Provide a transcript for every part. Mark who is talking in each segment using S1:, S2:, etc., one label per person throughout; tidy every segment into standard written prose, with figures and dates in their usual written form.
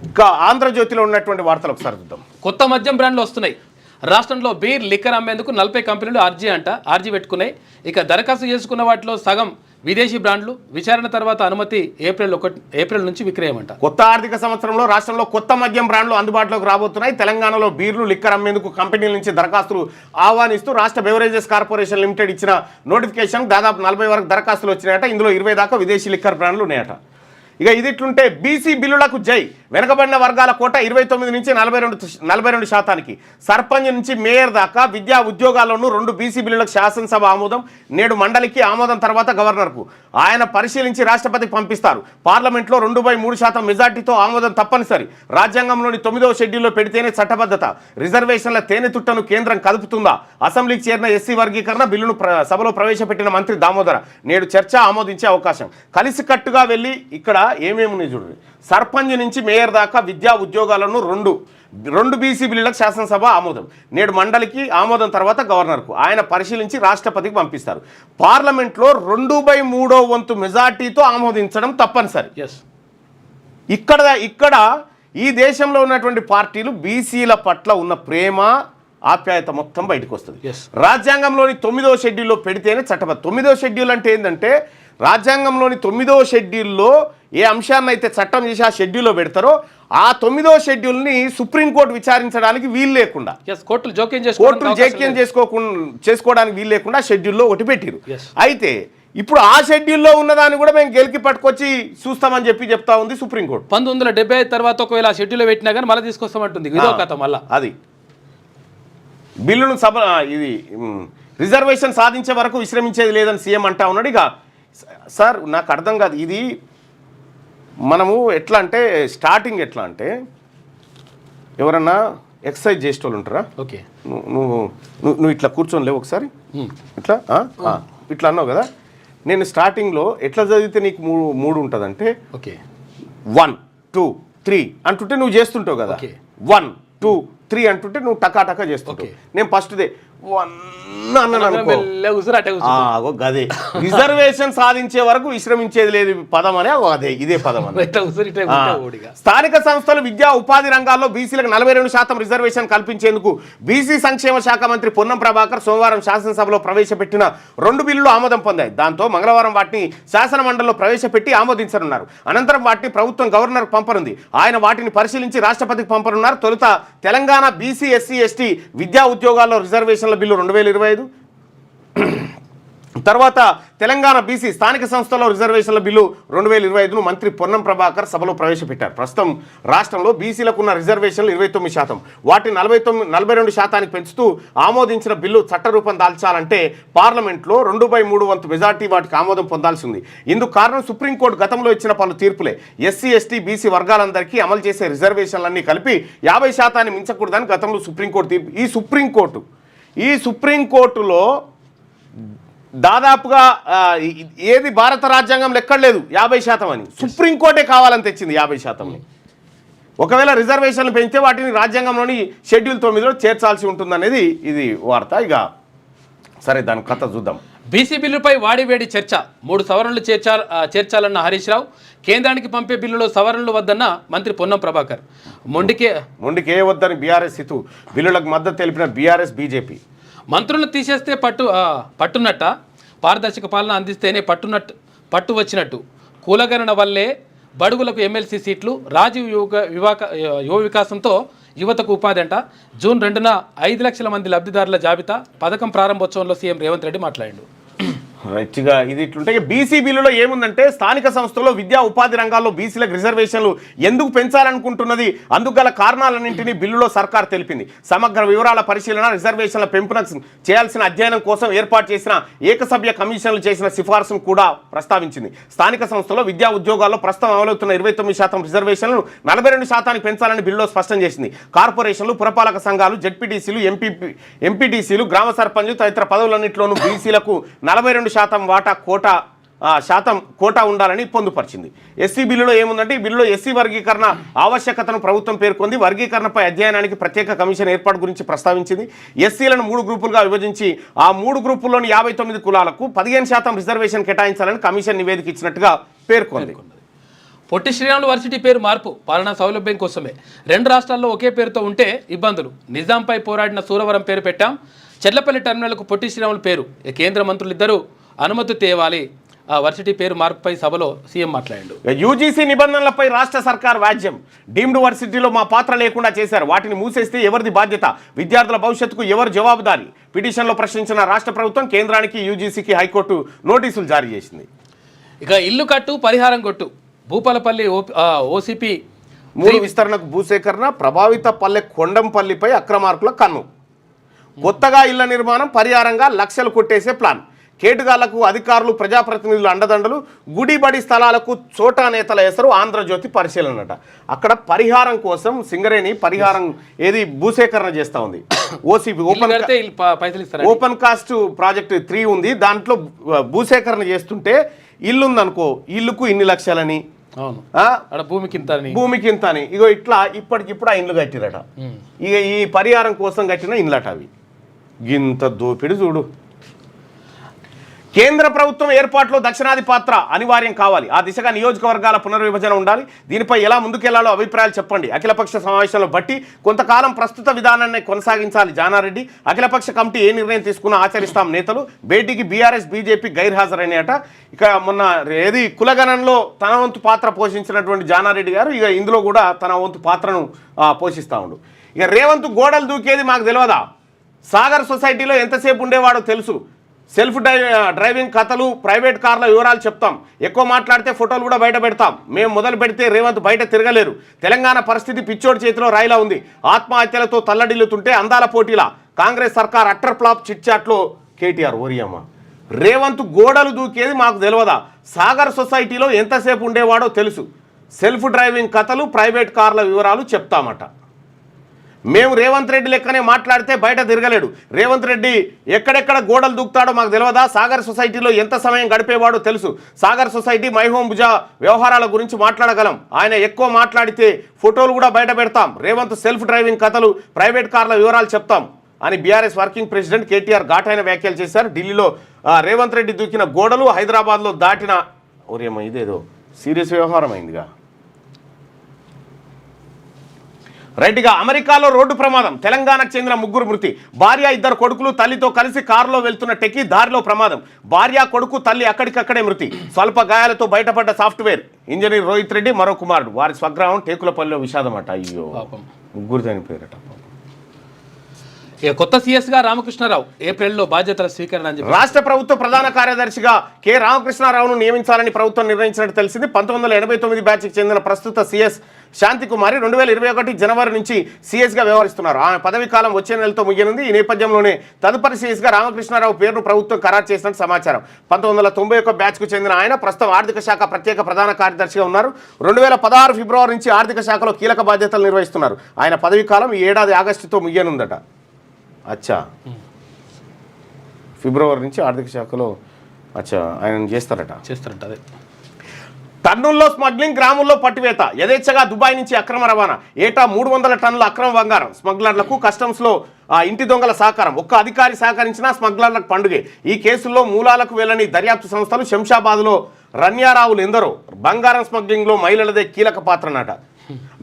S1: ఇక ఆంధ్రజ్యోతిలో ఉన్నటువంటి వార్తలు ఒకసారి చూద్దాం.
S2: కొత్త మద్యం బ్రాండ్లు వస్తున్నాయి. రాష్ట్రంలో బీర్ లిక్కర్ అమ్మేందుకు 40 కంపెనీలు ఆర్జీ పెట్టుకున్నాయి. ఇక దరఖాస్తు చేసుకున్న వాటిలో సగం విదేశీ బ్రాండ్లు. విచారణ తర్వాత అనుమతి ఏప్రిల్ నుంచి విక్రయమంట.
S1: కొత్త ఆర్థిక సంవత్సరంలో రాష్ట్రంలో కొత్త మద్యం బ్రాండ్లు అందుబాటులోకి రాబోతున్నాయి. తెలంగాణలో బీర్లు లిక్కర్ అమ్మేందుకు కంపెనీల నుంచి దరఖాస్తులు ఆహ్వానిస్తూ రాష్ట్ర బెవరేజెస్ కార్పొరేషన్ లిమిటెడ్ ఇచ్చిన నోటిఫికేషన్ దాదాపు 40 వరకు దరఖాస్తులు వచ్చినాయట. ఇందులో 20 దాకా విదేశీ లిక్కర్ బ్రాండ్లు ఉన్నాయట. ఇక ఇది ఇట్లుంటే బీసీ బిల్లులకు జై. వెనుకబడిన వర్గాల కోట 29 నుంచి 42%. సర్పంచ్ నుంచి మేయర్ దాకా విద్యా ఉద్యోగాల్లోనూ 2 బీసీ బిల్లులకు శాసనసభ ఆమోదం. నేడు మండలికి ఆమోదం తర్వాత గవర్నర్కు ఆయన పరిశీలించి రాష్ట్రపతికి పంపిస్తారు. పార్లమెంట్లో 2/3% మెజార్టీతో ఆమోదం తప్పనిసరి. రాజ్యాంగంలోని 9వ షెడ్యూల్లో పెడితేనే చట్టబద్ధత. రిజర్వేషన్ల తేనెతుట్టను కేంద్రం కదుపుతుందా? అసెంబ్లీకి చేరిన ఎస్సీ వర్గీకరణ బిల్లును సభలో ప్రవేశపెట్టిన మంత్రి దామోదర. నేడు చర్చ ఆమోదించే అవకాశం. కలిసికట్టుగా వెళ్ళి ఇక్కడ ఏమేమి ఉన్నాయి చూడండి. సర్పంచ్ నుంచి మేయర్ దాకా విద్యా ఉద్యోగాలను 2 బీసీ బిల్లులకు శాసనసభ ఆమోదం. నేడు మండలికి ఆమోదం తర్వాత గవర్నర్కు ఆయన పరిశీలించి రాష్ట్రపతికి పంపిస్తారు. పార్లమెంట్లో 2/3 మెజార్టీతో ఆమోదించడం తప్పనిసరి. ఇక్కడ ఈ దేశంలో ఉన్నటువంటి పార్టీలు బీసీల పట్ల ఉన్న ప్రేమ ఆప్యాయత మొత్తం బయటకు వస్తుంది. రాజ్యాంగంలోని 9వ షెడ్యూల్లో పెడితేనే చట్టబద్ధ. 9వ షెడ్యూల్ అంటే ఏంటంటే రాజ్యాంగంలోని 9వ షెడ్యూల్లో ఏ అంశాన్ని అయితే చట్టం చేసి ఆ షెడ్యూల్లో పెడతారో ఆ 9వ షెడ్యూల్ని సుప్రీంకోర్టు విచారించడానికి వీలు లేకుండా,
S2: కోర్టులు జోక్యం
S1: చేసుకోవడానికి వీలు లేకుండా షెడ్యూల్లో ఒకటి పెట్టిరు. అయితే ఇప్పుడు ఆ షెడ్యూల్లో ఉన్నదాన్ని కూడా మేము గెలికి పట్టుకొచ్చి చూస్తామని చెప్తా ఉంది సుప్రీంకోర్టు.
S2: 1975 తర్వాత ఒకవేళ షెడ్యూల్లో పెట్టినా కానీ మళ్ళీ తీసుకొస్తామంటుంది. ఇదో కథ మళ్ళీ
S1: అది బిల్లును ఇది రిజర్వేషన్ సాధించే వరకు విశ్రమించేది లేదని సీఎం అంటా ఉన్నాడు. ఇక సార్ నాకు అర్థం కాదు, ఇది మనము ఎట్లా అంటే స్టార్టింగ్ ఎట్లా అంటే ఎవరన్నా ఎక్సర్సైజ్ చేసేటోళ్ళు ఉంటారా?
S2: ఓకే,
S1: నువ్వు ఇట్లా కూర్చొని లేవు ఒకసారి ఇట్లా అన్నావు కదా. నేను స్టార్టింగ్లో ఎట్లా చదివితే నీకు మూడు ఉంటుందంటే
S2: ఓకే
S1: 1 2 3 అంటుంటే నువ్వు చేస్తుంటావు కదా. 1 2 3 అంటుంటే నువ్వు టకా చేస్తుంటావు. నేను ఫస్ట్దే 1 గదే రిజర్వేషన్ సాధించే వరకు విశ్రమించేది లేదు పదం అనే అదే ఇదే పదం. స్థానిక సంస్థలు విద్యా ఉపాధి రంగాల్లో బీసీలకు 42% రిజర్వేషన్ కల్పించేందుకు బీసీ సంక్షేమ శాఖ మంత్రి పొన్నం ప్రభాకర్ సోమవారం శాసనసభలో ప్రవేశపెట్టిన 2 బిల్లులు ఆమోదం పొందాయి. దాంతో మంగళవారం వాటిని శాసన మండలిలో ప్రవేశపెట్టి ఆమోదించనున్నారు. అనంతరం వాటిని ప్రభుత్వం గవర్నర్కు పంపనుంది. ఆయన వాటిని పరిశీలించి రాష్ట్రపతికి పంపనున్నారు. తొలుత తెలంగాణ బీసీ ఎస్సీ ఎస్టీ విద్యా ఉద్యోగాల్లో రిజర్వేషన్ల బిల్లు 2025, తర్వాత తెలంగాణ బీసీ స్థానిక సంస్థల్లో రిజర్వేషన్ల బిల్లు 2025ను మంత్రి పొన్నం ప్రభాకర్ సభలో ప్రవేశపెట్టారు. ప్రస్తుతం రాష్ట్రంలో బీసీలకు ఉన్న రిజర్వేషన్లు 29%. వాటిని 42% పెంచుతూ ఆమోదించిన బిల్లు చట్టరూపం దాల్చాలంటే పార్లమెంట్లో 2/3 మెజార్టీ వాటికి ఆమోదం పొందాల్సి ఉంది. ఇందుకు కారణం సుప్రీంకోర్టు గతంలో ఇచ్చిన పలు తీర్పులే. ఎస్సీ ఎస్టీ బీసీ వర్గాలందరికీ అమలు చేసే రిజర్వేషన్లన్నీ కలిపి 50% మించకూడదని గతంలో సుప్రీంకోర్టు తీర్పు. ఈ సుప్రీంకోర్టులో దాదాపుగా ఏది భారత రాజ్యాంగంలో ఎక్కడలేదు 50% అని. సుప్రీంకోర్టే కావాలని తెచ్చింది 50%ని. ఒకవేళ రిజర్వేషన్లు పెంచితే వాటిని రాజ్యాంగంలోని షెడ్యూల్ 9లో చేర్చాల్సి ఉంటుందనేది ఇది వార్త. ఇక సరే దాని కథ చూద్దాం.
S2: బీసీ బిల్లుపై వాడివేడి చర్చ. 3 సవరణలు చేర్చాలన్న హరీష్ రావు. కేంద్రానికి పంపే బిల్లులో సవరణలు వద్దన్న మంత్రి పొన్నం ప్రభాకర్.
S1: మొండికే వద్దని బీఆర్ఎస్ హితు. బిల్లులకు మద్దతు తెలిపిన బీఆర్ఎస్ బీజేపీ.
S2: మంత్రులను తీసేస్తే పట్టునట్ట, పారదర్శక పాలన అందిస్తేనే పట్టు వచ్చినట్టు. కులగణన వల్లే బడుగులకు ఎమ్మెల్సీ సీట్లు. రాజీవ్ యువ వికాసంతో యువతకు ఉపాధి అంట. జూన్ 2న 5 లక్షల మంది లబ్ధిదారుల జాబితా. పథకం ప్రారంభోత్సవంలో సీఎం రేవంత్ రెడ్డి మాట్లాడాడు.
S1: రైట్గా ఇది ఇట్లుంటే బీసీ బిల్లులో ఏముందంటే స్థానిక సంస్థల్లో విద్యా ఉపాధి రంగాల్లో బీసీలకు రిజర్వేషన్లు ఎందుకు పెంచాలనుకుంటున్నది, అందుకు గల కారణాలన్నింటినీ బిల్లులో సర్కార్ తెలిపింది. సమగ్ర వివరాల పరిశీలన, రిజర్వేషన్ల పెంపున చేయాల్సిన అధ్యయనం కోసం ఏర్పాటు చేసిన ఏకసభ్య కమిషన్లు చేసిన సిఫార్సును కూడా ప్రస్తావించింది. స్థానిక సంస్థల్లో విద్యా ఉద్యోగాల్లో ప్రస్తుతం అమలవుతున్న 29% రిజర్వేషన్లు 42% పెంచాలని బిల్లులో స్పష్టం చేసింది. కార్పొరేషన్లు, పురపాలక సంఘాలు, జెడ్పీటీసీలు, ఎంపీటీసీలు, గ్రామ సర్పంచ్ తదితర పదవులన్నింటిలోనూ బీసీలకు 42% కోటా ఉండాలని పొందుపరిచింది. ఎస్సీ బిల్లులో ఏముందంటే ఈ బిల్లులో ఎస్సీ వర్గీకరణ ఆవశ్యకతను ప్రభుత్వం పేర్కొంది. వర్గీకరణపై అధ్యయనానికి ప్రత్యేక కమిషన్ ఏర్పాటు గురించి ప్రస్తావించింది. ఎస్సీలను 3 గ్రూపులుగా విభజించి ఆ 3 గ్రూపుల్లోని 59 కులాలకు 15% రిజర్వేషన్ కేటాయించాలని కమిషన్ నివేదిక ఇచ్చినట్టుగా పేర్కొంది.
S2: పొట్టి శ్రీరాములు వర్సిటీ పేరు మార్పు పాలనా సౌలభ్యం కోసమే. 2 రాష్ట్రాల్లో ఒకే పేరుతో ఉంటే ఇబ్బందులు. నిజాంపై పోరాడిన సూరవరం పేరు పెట్టాం. చెర్లపల్లి టెర్మినల్కు పొట్టి శ్రీరాములు పేరు. కేంద్ర మంత్రులిద్దరూ అనుమతి తేవాలి. ఆ వర్సిటీ పేరు మార్పుపై సభలో సీఎం మాట్లాడాడు.
S1: యూజీసీ నిబంధనలపై రాష్ట్ర సర్కార్ వ్యాజ్యం. డీమ్డ్ వర్సిటీలో మా పాత్ర లేకుండా చేశారు. వాటిని మూసేస్తే ఎవరిది బాధ్యత? విద్యార్థుల భవిష్యత్తుకు ఎవరు జవాబుదారి? పిటిషన్లో ప్రశ్నించిన రాష్ట్ర ప్రభుత్వం కేంద్రానికి యూజీసీకి హైకోర్టు నోటీసులు జారీ చేసింది.
S2: ఇక ఇల్లు కట్టు పరిహారం కొట్టు. భూపాలపల్లి ఓసీపీ
S1: 3 విస్తరణకు భూసేకరణ. ప్రభావిత పల్లె కొండంపల్లిపై అక్రమార్కుల కన్ను. కొత్తగా ఇళ్ల నిర్మాణం పరిహారంగా లక్షలు కొట్టేసే ప్లాన్. కేటుగాళ్లకు అధికారులు ప్రజాప్రతినిధులు అండదండలు. గుడిబడి స్థలాలకు చోటా నేతల ఎసరు. ఆంధ్రజ్యోతి పరిశీలనట. అక్కడ పరిహారం కోసం సింగరేణి పరిహారం ఏది భూసేకరణ చేస్తూ ఉంది. ఓసీపీ ఓపెన్ కాస్ట్ ప్రాజెక్ట్ 3 ఉంది. దాంట్లో భూసేకరణ చేస్తుంటే ఇల్లుందనుకో, ఇల్లుకు ఇన్ని లక్షలని, భూమికి ఇంత అని, ఇగో ఇట్లా ఇప్పటికిప్పుడు ఆ ఇండ్లు కట్టిరట. ఇక ఈ పరిహారం కోసం కట్టిన ఇండ్లట అవి. ఇంత దోపిడి చూడు. కేంద్ర ప్రభుత్వం ఏర్పాటులో దక్షిణాది పాత్ర అనివార్యం కావాలి. ఆ దిశగా నియోజకవర్గాల పునర్విభజన ఉండాలి. దీనిపై ఎలా ముందుకెళ్లాలో అభిప్రాయాలు చెప్పండి. అఖిలపక్ష సమావేశంలో బట్టి కొంతకాలం ప్రస్తుత విధానాన్ని కొనసాగించాలి జానారెడ్డి. అఖిలపక్ష కమిటీ ఏ నిర్ణయం తీసుకున్నా ఆచరిస్తాం నేతలు. భేటీకి బీఆర్ఎస్ బీజేపీ గైర్హాజరైనట. ఇక మొన్న ఏది కులగణంలో తన వంతు పాత్ర పోషించినటువంటి జానారెడ్డి గారు ఇక ఇందులో కూడా తన వంతు పాత్రను పోషిస్తూ ఉండు. ఇక రేవంత్ గోడలు దూకేది మాకు తెలియదా? సాగర్ సొసైటీలో ఎంతసేపు ఉండేవాడో తెలుసు. సెల్ఫ్ డ్రైవింగ్ కథలు, ప్రైవేట్ కార్ల వివరాలు చెప్తాం. ఎక్కువ మాట్లాడితే ఫోటోలు కూడా బయట పెడతాం. మేము మొదలు పెడితే రేవంత్ బయట తిరగలేరు. తెలంగాణ పరిస్థితి పిచ్చోడి చేతిలో రాయిలా ఉంది. ఆత్మహత్యలతో తల్లడిల్లుతుంటే అందాల పోటీలా కాంగ్రెస్ సర్కార్ అట్టర్ ఫ్లాప్ చిట్చాట్లో కేటీఆర్. ఓరియమ్మ, రేవంత్ గోడలు దూకేది మాకు తెలియదా? సాగర్ సొసైటీలో ఎంతసేపు ఉండేవాడో తెలుసు. సెల్ఫ్ డ్రైవింగ్ కథలు, ప్రైవేట్ కార్ల వివరాలు చెప్తామట. మేము రేవంత్ రెడ్డి లెక్కనే మాట్లాడితే బయట తిరగలేడు. రేవంత్ రెడ్డి ఎక్కడెక్కడ గోడలు దూకుతాడో మాకు తెలియదా? సాగర్ సొసైటీలో ఎంత సమయం గడిపేవాడో తెలుసు. సాగర్ సొసైటీ మైహోమ్ భుజ వ్యవహారాల గురించి మాట్లాడగలం. ఆయన ఎక్కువ మాట్లాడితే ఫోటోలు కూడా బయట పెడతాం. రేవంత్ సెల్ఫ్ డ్రైవింగ్ కథలు, ప్రైవేట్ కార్ల వివరాలు చెప్తాం అని బీఆర్ఎస్ వర్కింగ్ ప్రెసిడెంట్ కేటీఆర్ ఘాటైన వ్యాఖ్యలు చేశారు. ఢిల్లీలో రేవంత్ రెడ్డి దూకిన గోడలు, హైదరాబాద్లో దాటిన ఓరియమ్మ ఇదేదో సీరియస్ వ్యవహారం అయిందిగా. రైట్గా అమెరికాలో రోడ్డు ప్రమాదం. తెలంగాణకు చెందిన 3 మృతి. భార్య, 2 కొడుకులు తల్లితో కలిసి కారులో వెళ్తున్న టెక్కి దారిలో ప్రమాదం. భార్య, కొడుకు, తల్లి అక్కడికక్కడే మృతి. స్వల్ప గాయాలతో బయటపడ్డ సాఫ్ట్వేర్ ఇంజనీర్ రోహిత్ రెడ్డి మరో కుమారుడు. వారి స్వగ్రామం టేకులపల్లిలో విషాదం అట. అయ్యో, 3 చనిపోయారట.
S2: ఇక కొత్త సీఎస్గా రామకృష్ణారావు ఏప్రిల్లో బాధ్యతల స్వీకరణ అని చెప్పి
S1: రాష్ట్ర ప్రభుత్వ ప్రధాన కార్యదర్శిగా కె రామకృష్ణారావును నియమించాలని ప్రభుత్వం నిర్ణయించినట్టు తెలిసింది. 1989 బ్యాచ్కి చెందిన ప్రస్తుత సీఎస్ శాంతికుమారి 2021 జనవరి నుంచి సీఎస్గా వ్యవహరిస్తున్నారు. ఆమె పదవి కాలం వచ్చే నెలతో ముగియనుంది. ఈ నేపథ్యంలోనే తదుపరి సీఎస్గా రామకృష్ణారావు పేరును ప్రభుత్వం ఖరారు చేసినట్టు సమాచారం. 1991 బ్యాచ్కు చెందిన ఆయన ప్రస్తుతం ఆర్థిక శాఖ ప్రత్యేక ప్రధాన కార్యదర్శిగా ఉన్నారు. 2016 ఫిబ్రవరి నుంచి ఆర్థిక శాఖలో కీలక బాధ్యతలు నిర్వహిస్తున్నారు. ఆయన పదవి కాలం ఈ ఏడాది ఆగస్టుతో ముగియనుందట. అచ్చా, ఫిబ్రవరి నుంచి ఆర్థిక శాఖలో ఆయన చేస్తారట.
S2: అదే
S1: టన్నుల్లో స్మగ్లింగ్, గ్రాముల్లో పట్టివేత. యథేచ్ఛగా దుబాయ్ నుంచి అక్రమ రవాణా. ఏటా 300 టన్నుల అక్రమ బంగారం. స్మగ్లర్లకు కస్టమ్స్లో ఇంటి దొంగల సహకారం. ఒక్క అధికారి సహకరించినా స్మగ్లర్లకు పండుగే. ఈ కేసుల్లో మూలాలకు వెళ్ళని దర్యాప్తు సంస్థలు. శంషాబాద్లో రన్యారావులు ఎందరో. బంగారం స్మగ్లింగ్లో మహిళలదే కీలక పాత్రనట.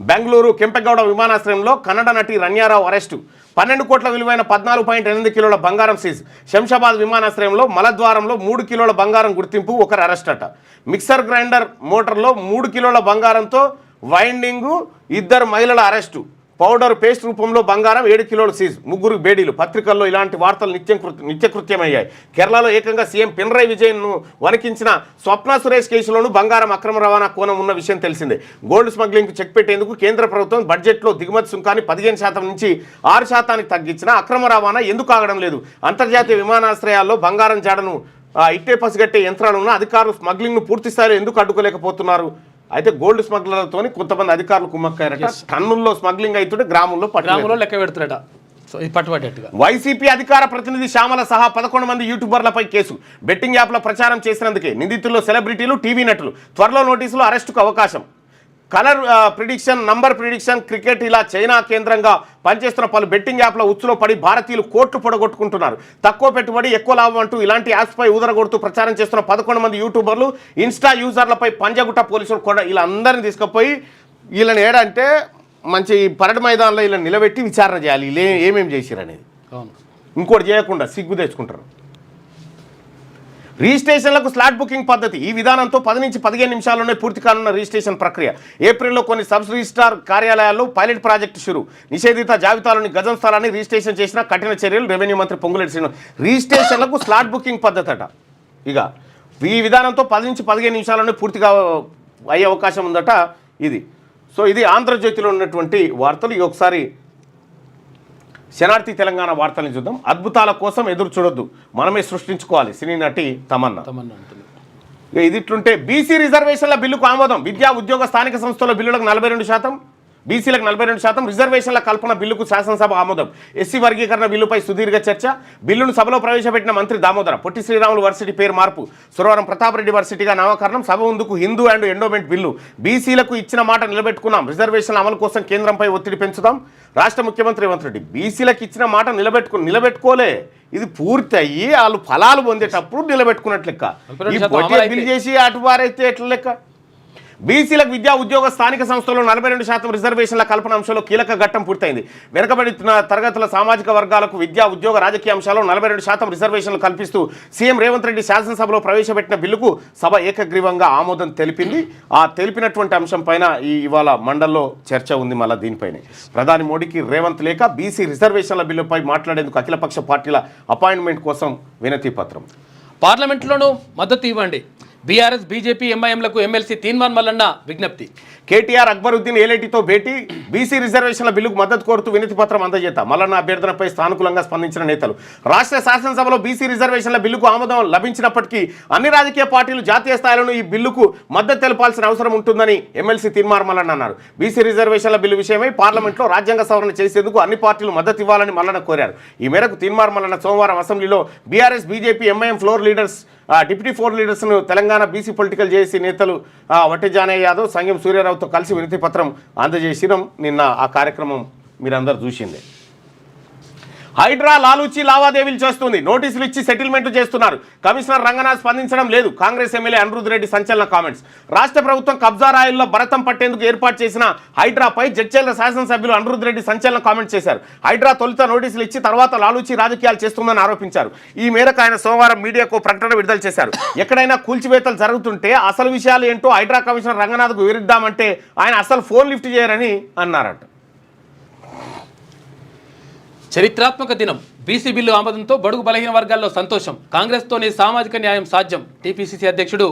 S1: బెంగళూరు కెంపెగౌడ విమానాశ్రయంలో కన్నడ నటి రన్యారావు అరెస్టు. 12 కోట్ల విలువైన 14.8 కిలోల బంగారం సీజ్. శంషాబాద్ విమానాశ్రయంలో మలద్వారంలో 3 కిలోల బంగారం గుర్తింపు. ఒకరు అరెస్ట్ అట. మిక్సర్ గ్రైండర్ మోటార్లో 3 కిలోల బంగారంతో వైండింగు. 2 మహిళల అరెస్టు. పౌడర్ పేస్ట్ రూపంలో బంగారం 7 కిలోల సీజ్. 3 బేడీలు. పత్రికల్లో ఇలాంటి వార్తలు నిత్యకృత్యమయ్యాయి. కేరళలో ఏకంగా సీఎం పినరయ్ విజయన్ను వణికించిన స్వప్న సురేష్ కేసులోనూ బంగారం అక్రమ రవాణా కోణం ఉన్న విషయం తెలిసిందే. గోల్డ్ స్మగ్లింగ్కు చెక్ పెట్టేందుకు కేంద్ర ప్రభుత్వం బడ్జెట్లో దిగుమతి సుంకాన్ని 15% నుంచి 6% తగ్గించినా అక్రమ రవాణా ఎందుకు ఆగడం లేదు? అంతర్జాతీయ విమానాశ్రయాల్లో బంగారం జాడను ఇట్టే పసిగట్టే యంత్రాలున్న అధికారులు స్మగ్లింగ్ను పూర్తి స్థాయిలో ఎందుకు అడ్డుకోలేకపోతున్నారు? అయితే గోల్డ్ స్మగ్లర్లతో కొంతమంది అధికారులు కుమ్మక్కారట. టన్నుల్లో స్మగ్లింగ్ అవుతుంటే గ్రామంలో
S2: లెక్క పెడుతున్నట.
S1: వైసీపీ అధికార ప్రతినిధి శ్యామల సహా 11 మంది యూట్యూబర్లపై కేసు. బెట్టింగ్ యాప్ల ప్రచారం చేసినందుకే. నిందితుల్లో సెలబ్రిటీలు, టీవీ నటులు. త్వరలో నోటీసులు, అరెస్టుకు అవకాశం. Colour prediction, number prediction, cricket ఇలా చైనా కేంద్రంగా పనిచేస్తున్న పలు బెట్టింగ్ యాప్ల ఉచ్చులో పడి భారతీయులు కోట్లు పొడగొట్టుకుంటున్నారు. తక్కువ పెట్టుబడి ఎక్కువ లాభం అంటూ ఇలాంటి యాప్స్పై ఊదరగొడుతూ ప్రచారం చేస్తున్న 11 మంది యూట్యూబర్లు, ఇన్స్టా యూజర్లపై పంజగుట్ట పోలీసులు కూడా వీళ్ళందరినీ తీసుకుపోయి వీళ్ళని ఏడంటే మంచి పరడ మైదానంలో వీళ్ళని నిలబెట్టి విచారణ చేయాలి. వీళ్ళు ఏమేమి చేసిరు అనేది. ఇంకోటి చేయకుండా సిగ్గు తెచ్చుకుంటారు. రిజిస్ట్రేషన్లకు స్లాట్ బుకింగ్ పద్ధతి. ఈ విధానంతో 10 నుంచి 15 నిమిషాల్లోనే పూర్తి కానున్న రిజిస్ట్రేషన్ ప్రక్రియ. ఏప్రిల్లో కొన్ని సబ్ రిజిస్ట్రార్ కార్యాలయాల్లో పైలట్ ప్రాజెక్టు షురు. నిషేధిత జాబితాలోని గజం స్థలాన్ని రిజిస్ట్రేషన్ చేసిన కఠిన చర్యలు. రెవెన్యూ మంత్రి పొంగులేటి శ్రీనివాస్. రిజిస్ట్రేషన్లకు స్లాట్ బుకింగ్ పద్ధతి అట. ఇక ఈ విధానంతో 10 నుంచి 15 నిమిషాల్లోనే పూర్తిగా అయ్యే అవకాశం ఉందట. ఇది సో ఇది ఆంధ్రజ్యోతిలో ఉన్నటువంటి వార్తలు. ఈ ఒకసారి శనార్థి తెలంగాణ వార్తలను చూద్దాం. అద్భుతాల కోసం ఎదురు చూడొద్దు, మనమే సృష్టించుకోవాలి. సినీ నటి తమన్నా. ఇది ఇట్లుంటే బీసీ రిజర్వేషన్ల బిల్లుకు ఆమోదం. విద్యా ఉద్యోగ స్థానిక సంస్థల బిల్లులకు 42%, బీసీలకు 42%, రిజర్వేషన్ల కల్పన బిల్లుకు శాసనసభ ఆమోదం. ఎస్సీ వర్గీకరణ బిల్లుపై సుదీర్ఘ చర్చ. బిల్లును సభలో ప్రవేశపెట్టిన మంత్రి దామోదర. పొట్టి శ్రీరాములు వర్సిటీ పేరు మార్పు. సురవరం ప్రతాప్ రెడ్డి వర్సిటీగా నామకరణం. సభ ముందుకు హిందూ అండ్ ఎండోమెంట్ బిల్లు. బీసీలకు ఇచ్చిన మాట నిలబెట్టుకున్నాం. రిజర్వేషన్ల అమలు కోసం కేంద్రంపై ఒత్తిడి పెంచుదాం. రాష్ట్ర ముఖ్యమంత్రి రేవంత్ రెడ్డి. బీసీలకు ఇచ్చిన మాట నిలబెట్టుకోలే, ఇది పూర్తి అయ్యి వాళ్ళు ఫలాలు పొందేటప్పుడు నిలబెట్టుకున్నట్లు లెక్క. బిల్ చేసి అటువారైతే ఎట్ల లెక్క? బీసీలకు విద్యా ఉద్యోగ స్థానిక సంస్థల్లో 42% రిజర్వేషన్ల కల్పన అంశంలో కీలక ఘట్టం పూర్తయింది. వెనుకబడిన తరగతుల సామాజిక వర్గాలకు విద్యా ఉద్యోగ రాజకీయ అంశాల్లో 42% రిజర్వేషన్లు కల్పిస్తూ సీఎం రేవంత్ రెడ్డి శాసనసభలో ప్రవేశపెట్టిన బిల్లుకు సభ ఏకగ్రీవంగా ఆమోదం తెలిపింది. ఆ తెలిపినటువంటి అంశం పైన ఇవాళ మండల్లో చర్చ ఉంది. మళ్ళీ దీనిపైనే ప్రధాని మోడీకి రేవంత్ లేఖ. బీసీ రిజర్వేషన్ల బిల్లుపై మాట్లాడేందుకు అఖిలపక్ష పార్టీల అపాయింట్మెంట్ కోసం వినతి పత్రం.
S2: పార్లమెంట్లోనూ మద్దతు ఇవ్వండి. బీఆర్ఎస్, బీజేపీ, ఎంఐఎంలకు ఎమ్మెల్సీ తీన్మార్ మల్లన్న విజ్ఞప్తి.
S1: కేటీఆర్ అక్బరుద్దీన్ ఏలేటితో భేటీ. బీసీ రిజర్వేషన్ల బిల్లుకు మద్దతు కోరుతూ వినతి పత్రం అందజేత. మల్లన్న అభ్యర్థనపై సానుకూలంగా స్పందించిన నేతలు. రాష్ట్ర శాసనసభలో బీసీ రిజర్వేషన్ల బిల్లుకు ఆమోదం లభించినప్పటికీ అన్ని రాజకీయ పార్టీలు జాతీయ స్థాయిలోనూ ఈ బిల్లుకు మద్దతు తెలపాల్సిన అవసరం ఉంటుందని ఎమ్మెల్సీ తీన్మార్ మల్లన్న అన్నారు. బీసీ రిజర్వేషన్ల బిల్లు విషయమై పార్లమెంట్లో రాజ్యాంగ సవరణ చేసేందుకు అన్ని పార్టీలు మద్దతు ఇవ్వాలని మల్లన్న కోరారు. ఈ మేరకు తీన్మార్ మల్లన్న సోమవారం అసెంబ్లీలో BRS, BJP, MIM floor leaders, deputy floor లీడర్స్ను తెలంగాణ బీసీ పొలిటికల్ జేఏసీ నేతలు వట్టి జానయ్య యాదవ్, సంగం సూర్యారావుతో కలిసి వినతి పత్రం అందజేసినాం. నిన్న ఆ కార్యక్రమం మీరందరూ చూసిందే. హైడ్రా లాలూచి లావాదేవీలు చేస్తుంది. నోటీసులు ఇచ్చి సెటిల్మెంట్ చేస్తున్నారు. కమిషనర్ రంగనాథ్ స్పందించడం లేదు. కాంగ్రెస్ ఎమ్మెల్యే అనిరుద్ రెడ్డి సంచలన కామెంట్స్. రాష్ట్ర ప్రభుత్వం కబ్జా రాయిల్లో భరతం పట్టేందుకు ఏర్పాటు చేసిన హైడ్రాపై జడ్చర్ల శాసనసభ్యులు అనిరుద్ రెడ్డి సంచలన కామెంట్స్ చేశారు. హైడ్రా తొలుత నోటీసులు ఇచ్చి తర్వాత లాలూచి రాజకీయాలు చేస్తుందని ఆరోపించారు. ఈ మేరకు ఆయన సోమవారం మీడియాకు ప్రకటన విడుదల చేశారు. ఎక్కడైనా కూల్చివేతలు జరుగుతుంటే అసలు విషయాలు ఏంటో హైడ్రా కమిషనర్ రంగనాథ్కు వివరిద్దామంటే ఆయన అసలు ఫోన్ లిఫ్ట్ చేయరని అన్నారట.
S2: చరిత్రాత్మక దినం. బీసీ బిల్లు ఆమోదంతో బడుగు బలహీన వర్గాల్లో సంతోషం. కాంగ్రెస్తోనే సామాజిక న్యాయం సాధ్యం. టీపీసీసీ అధ్యక్షుడు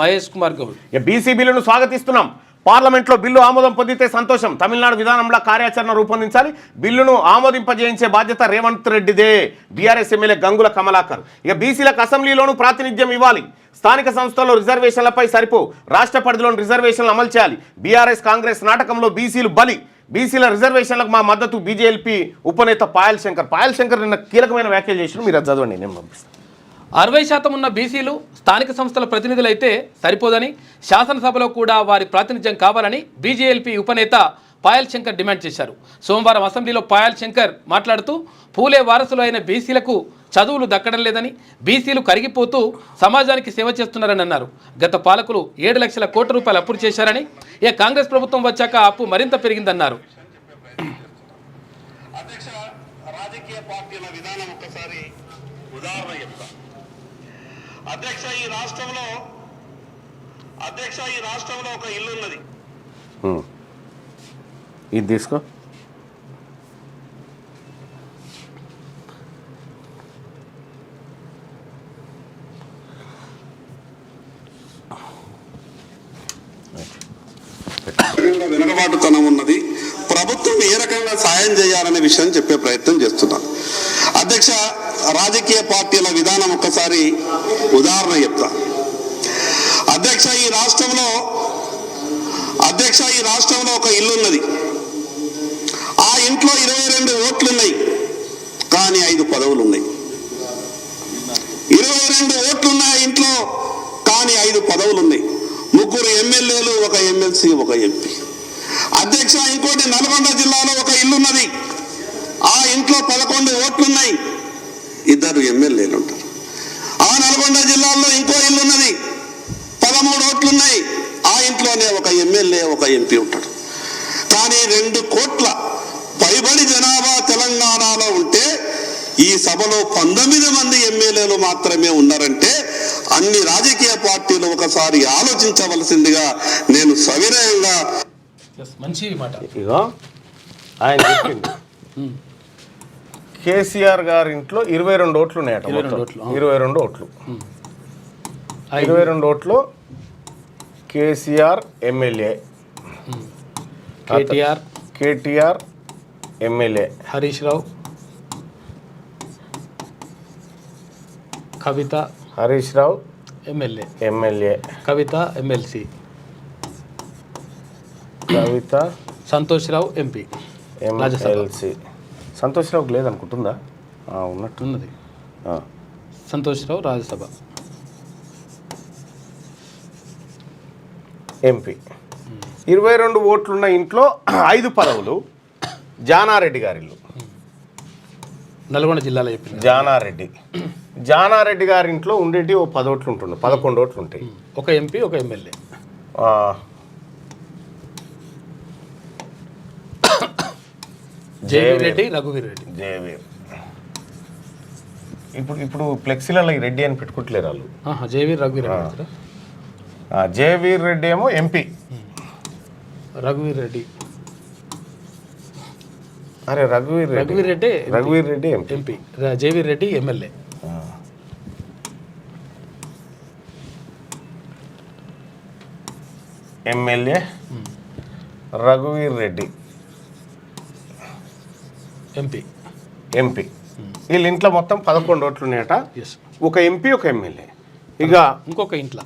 S2: మహేష్ కుమార్ గౌడ్.
S1: బీసీ బిల్లును స్వాగతిస్తున్నాం. పార్లమెంట్లో బిల్లు ఆమోదం పొందితే సంతోషం. తమిళనాడు విధానంలో కార్యాచరణ రూపొందించాలి. బిల్లును ఆమోదింపజేయించే బాధ్యత రేవంత్ రెడ్డిదే. BRS MLA Gangula Kamalakar. ఇక బీసీలకు అసెంబ్లీలోనూ ప్రాతినిధ్యం ఇవ్వాలి. స్థానిక సంస్థల్లో రిజర్వేషన్లపై సరిపో. రాష్ట్ర పరిధిలోని రిజర్వేషన్లు అమలు చేయాలి. బీఆర్ఎస్ కాంగ్రెస్ నాటకంలో బీసీలు బలి. బీసీల రిజర్వేషన్లకు మా మద్దతు. బీజేపీ ఉపనేత పాయల్ శంకర్ నిన్న కీలకమైన వ్యాఖ్యలు చేసిన. మీరు అది చదవండి, నేను పంపిస్తాను.
S2: 60% ఉన్న బీసీలు స్థానిక సంస్థల ప్రతినిధులైతే సరిపోదని, శాసనసభలో కూడా వారి ప్రాతినిధ్యం కావాలని బీజేపీ ఉపనేత పాయల్ శంకర్ డిమాండ్ చేశారు. సోమవారం అసెంబ్లీలో పాయల్ శంకర్ మాట్లాడుతూ పూలే వారసులు అయిన బీసీలకు చదువులు దక్కడం లేదని, బీసీలు కరిగిపోతూ సమాజానికి సేవ చేస్తున్నారని అన్నారు. గత పాలకులు 7 లక్షల కోట్ల రూపాయలు అప్పులు చేశారని, ఇక కాంగ్రెస్ ప్రభుత్వం వచ్చాక అప్పు మరింత పెరిగిందన్నారు.
S3: అధ్యక్ష ఈ రాష్ట్రంలో ఒక ఇల్లు ఉన్నది.
S1: ఇది తీసుకో.
S3: వెనుకబాటుతనం ఉన్నది. ప్రభుత్వం ఏ రకంగా సాయం చేయాలనే విషయం చెప్పే ప్రయత్నం చేస్తున్నాం. అధ్యక్ష, రాజకీయ పార్టీల విధానం ఒక్కసారి ఉదాహరణ చెప్తా. అధ్యక్ష ఈ రాష్ట్రంలో ఒక ఇల్లు ఉన్నది. ఆ ఇంట్లో 22 ఓట్లున్నాయి, కానీ 5 పదవులు ఉన్నాయి. 22 ఓట్లున్నాయి ఇంట్లో, కానీ 5 పదవులు ఉన్నాయి. ముగ్గురు ఎమ్మెల్యేలు, ఒక ఎమ్మెల్సీ, ఒక ఎంపీ. అధ్యక్ష, ఇంకోటి నల్గొండ జిల్లాలో ఒక ఇల్లున్నది. ఆ ఇంట్లో 11 ఓట్లున్నాయి, 2 ఎమ్మెల్యేలు ఉంటారు. ఆ నల్గొండ జిల్లాలో ఇంకో ఇల్లున్నది, 13 ఓట్లున్నాయి. ఆ ఇంట్లోనే ఒక ఎమ్మెల్యే, ఒక ఎంపీ ఉంటాడు. కానీ 2 కోట్ల పైబడి జనాభా తెలంగాణలో ఉంటే ఈ సభలో 19 మంది ఎమ్మెల్యేలు మాత్రమే ఉన్నారంటే అన్ని రాజకీయ పార్టీలు ఒకసారి ఆలోచించవలసిందిగా నేను సవినయంగా.
S2: మంచి మాట.
S1: ఇగో ఆయన చెప్పింది కేసీఆర్ గారి ఇంట్లో 22 ఓట్లు ఉన్నాయట. 22 ఓట్లు. 22 ఓట్లు కేసీఆర్ ఎమ్మెల్యే, కేటీఆర్ ఎమ్మెల్యే,
S2: హరీష్ రావు, కవిత,
S1: హరీష్ రావు ఎమ్మెల్యే,
S2: కవిత ఎమ్మెల్సీ,
S1: కవిత,
S2: సంతోష్ రావు ఎంపీ,
S1: ఎమ్మెల్సీ. సంతోష్ రావుకి లేదనుకుంటుందా?
S2: ఉన్నట్టున్నది. సంతోష్ రావు రాజ్యసభ
S1: ఎంపీ. 22 ఓట్లున్న ఇంట్లో 5 పదవులు జానారెడ్డి గారి ఇల్లు.
S2: నల్గొండ జిల్లాలో చెప్పింది
S1: జానారెడ్డి గారి ఇంట్లో ఉండేటి 10 ఓట్లు ఉంటుండే, 11 ఓట్లు ఉంటాయి.
S2: ఒక ఎంపీ, ఒక ఎమ్మెల్యే. జేవీర్ రెడ్డి, రఘువీర్ రెడ్డి.
S1: ఇప్పుడు ఫ్లెక్సీలలో ఈ రెడ్డి అని పెట్టుకుంటలేరు వాళ్ళు.
S2: జేవీర్, రఘువీర్ రెడ్డి.
S1: జేవీర్ రెడ్డి ఏమో ఎంపీ,
S2: రఘువీర్ రెడ్డి,
S1: అరే రఘువీర్ Reddy
S2: MP, Jaiveer Reddy MLA.
S1: రఘువీర్ Reddy MP. వీళ్ళ ఇంట్లో మొత్తం 11 ఓట్లు ఉన్నాయట. ఒక ఎంపీ, ఒక ఎమ్మెల్యే. ఇక
S2: ఇంకొక ఇంట్లో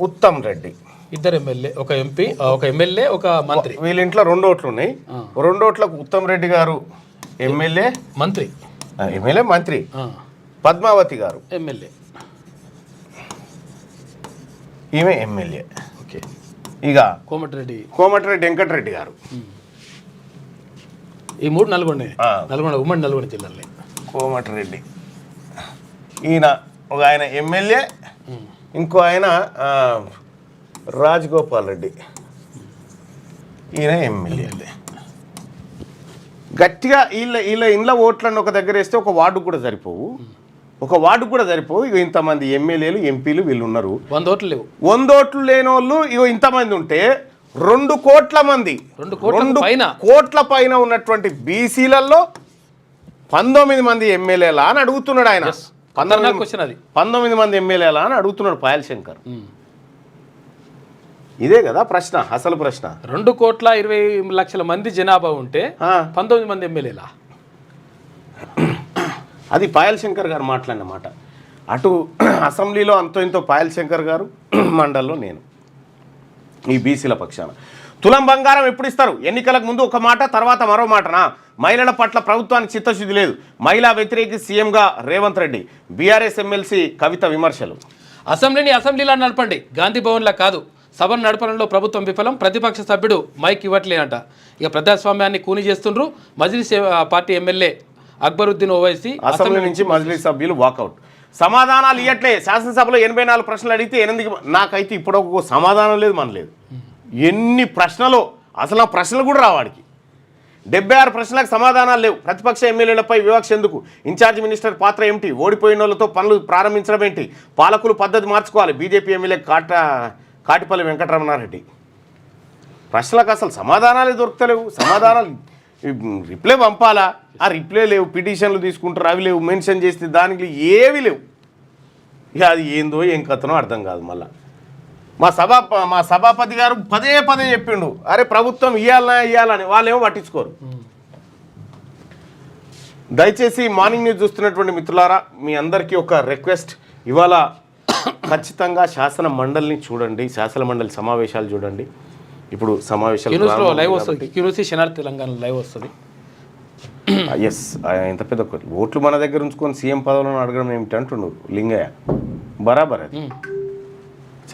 S1: ఉత్తమ్ రెడ్డి,
S2: 2 ఎమ్మెల్యే, ఒక ఎంపీ, ఒక ఎమ్మెల్యే, ఒక మంత్రి.
S1: వీళ్ళ ఇంట్లో 2 ఓట్లు ఉన్నాయి. 2 ఓట్లకు ఉత్తమ్ రెడ్డి గారు ఎమ్మెల్యే, మంత్రి. పద్మావతి గారు
S2: ఎమ్మెల్యే,
S1: ఈమె ఎమ్మెల్యే.
S2: ఓకే.
S1: ఇక
S2: కోమటిరెడ్డి
S1: వెంకటరెడ్డి గారు.
S2: ఈ 3 నల్గొండ ఉమ్మడి నల్గొండ జిల్లాలో.
S1: కోమటిరెడ్డి ఈయన ఒక ఆయన ఎమ్మెల్యే, ఇంకో ఆయన రాజగోపాల్ రెడ్డి, ఈయన ఎమ్మెల్యే. గట్టిగా వీళ్ళ ఇండ్ల ఓట్లను ఒక దగ్గర వేస్తే ఒక వార్డుకు కూడా సరిపోవు. ఇక ఇంతమంది ఎమ్మెల్యేలు, ఎంపీలు వీళ్ళు ఉన్నారు.
S2: 100 ఓట్లు లేవు.
S1: 100 ఓట్లు లేని వాళ్ళు ఇగో ఇంతమంది ఉంటే 2 కోట్ల మంది,
S2: 2
S1: కోట్ల పైన ఉన్నటువంటి బీసీలలో 19 మంది ఎమ్మెల్యేలా అని అడుగుతున్నాడు ఆయన. 19 మంది ఎమ్మెల్యేలా అని అడుగుతున్నాడు పాయల్ శంకర్. ఇదే కదా ప్రశ్న, అసలు ప్రశ్న.
S2: 2,20,00,000 మంది జనాభా ఉంటే 19 మంది ఎమ్మెల్యేలా?
S1: అది పాయల్ శంకర్ గారు మాట్లాడిన మాట. అటు అసెంబ్లీలో అంతో ఇంతో పాయల్ శంకర్ గారు, మండల్లో నేను, ఈ బీసీల పక్షాన. తులం బంగారం ఎప్పుడు ఇస్తారు? ఎన్నికలకు ముందు ఒక మాట, తర్వాత మరో మాటనా? మహిళల పట్ల ప్రభుత్వానికి చిత్తశుద్ధి లేదు. మహిళా వ్యతిరేకి సీఎంగా రేవంత్ రెడ్డి. బీఆర్ఎస్ ఎమ్మెల్సీ కవిత విమర్శలు.
S2: అసెంబ్లీలో నడపండి, గాంధీ భవన్లా కాదు. సభను నడపడంలో ప్రభుత్వం విఫలం. ప్రతిపక్ష సభ్యుడు మైక్ ఇవ్వట్లేనంట. ఇక ప్రజాస్వామ్యాన్ని కూని చేస్తుండ్రు. Majlis party MLA Akbaruddin Owaisi
S1: assembly నుంచి మజ్లిస్ సభ్యులు వాకౌట్. సమాధానాలు ఇవ్వట్లే. శాసనసభలో 84 ప్రశ్నలు అడిగితే 8 నాకైతే ఇప్పుడు ఒక సమాధానం లేదు, మనలేదు. ఎన్ని ప్రశ్నలు, అసలు ఆ ప్రశ్నలు కూడా రావాడికి. 76 ప్రశ్నలకు సమాధానాలు లేవు. ప్రతిపక్ష ఎమ్మెల్యేలపై వివక్ష ఎందుకు? ఇన్ఛార్జ్ మినిస్టర్ పాత్ర ఏమిటి? ఓడిపోయిన వాళ్ళతో పనులు ప్రారంభించడం ఏంటి? పాలకులు పద్ధతి మార్చుకోవాలి. BJP MLA Katipally Venkataramana Reddy. ప్రశ్నలకు అసలు సమాధానాలే దొరుకుతలేవు. సమాధానాలు రిప్లై పంపాలా, ఆ రిప్లై లేవు. పిటిషన్లు తీసుకుంటారు, అవి లేవు. మెన్షన్ చేస్తే దానికి ఏవి లేవు. ఇక అది ఏందో ఏం కథనో అర్థం కాదు. మళ్ళా మా సభాపతి గారు పదే చెప్పిండు, అరే ప్రభుత్వం ఇవ్వాలని. వాళ్ళేమో పట్టించుకోరు. దయచేసి మార్నింగ్ న్యూస్ చూస్తున్నటువంటి మిత్రులారా, మీ అందరికీ ఒక రిక్వెస్ట్. ఇవాళ ఖచ్చితంగా శాసన మండలిని చూడండి, శాసన మండలి సమావేశాలు చూడండి. ఇప్పుడు సమావేశాలు
S2: లైవ్ వస్తుంది, తెలంగాణ లైవ్ వస్తుంది.
S1: ఎస్, ఎంత పెద్ద ఓట్లు మన దగ్గర ఉంచుకొని సీఎం పదవులను అడగడం ఏమిటి అంటుండు లింగయ్య. బరాబర్ అది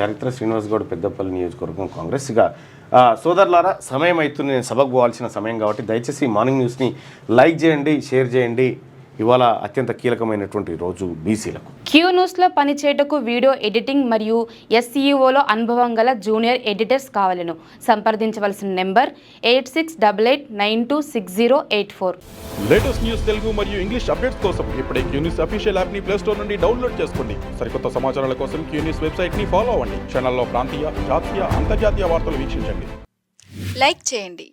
S1: చరిత్ర శ్రీనివాస్ గౌడ్ పెద్దపల్లి నియోజకవర్గం కాంగ్రెస్. ఇక సోదరులారా, సమయం అవుతుంది, నేను సభకు పోవాల్సిన సమయం కాబట్టి దయచేసి మార్నింగ్ న్యూస్ని లైక్ చేయండి, షేర్ చేయండి. ఇవాళ అత్యంత కీలకమైనటువంటి రోజు బీసీలకు.
S4: క్యూ న్యూస్లో పనిచేయటకు వీడియో ఎడిటింగ్ మరియు SEOలో అనుభవం గల జూనియర్ ఎడిటర్స్ కావాలను సంప్రదించవలసిన నెంబర్ 8688926084.
S5: లేటెస్ట్ న్యూస్ తెలుగు మరియు ఇంగ్లీష్ అప్డేట్స్ కోసం ఇప్పుడే క్యూ న్యూస్ అఫీషియల్ యాప్ ని ప్లే స్టోర్ నుండి డౌన్లోడ్ చేసుకోండి. సరికొత్త సమాచారాల కోసం క్యూ న్యూస్ వెబ్సైట్ ని ఫాలో అవ్వండి. ఛానల్లో ప్రాంతీయ, జాతీయ, అంతర్జాతీయ వార్తలు వీక్షించండి.
S6: లైక్ చేయండి.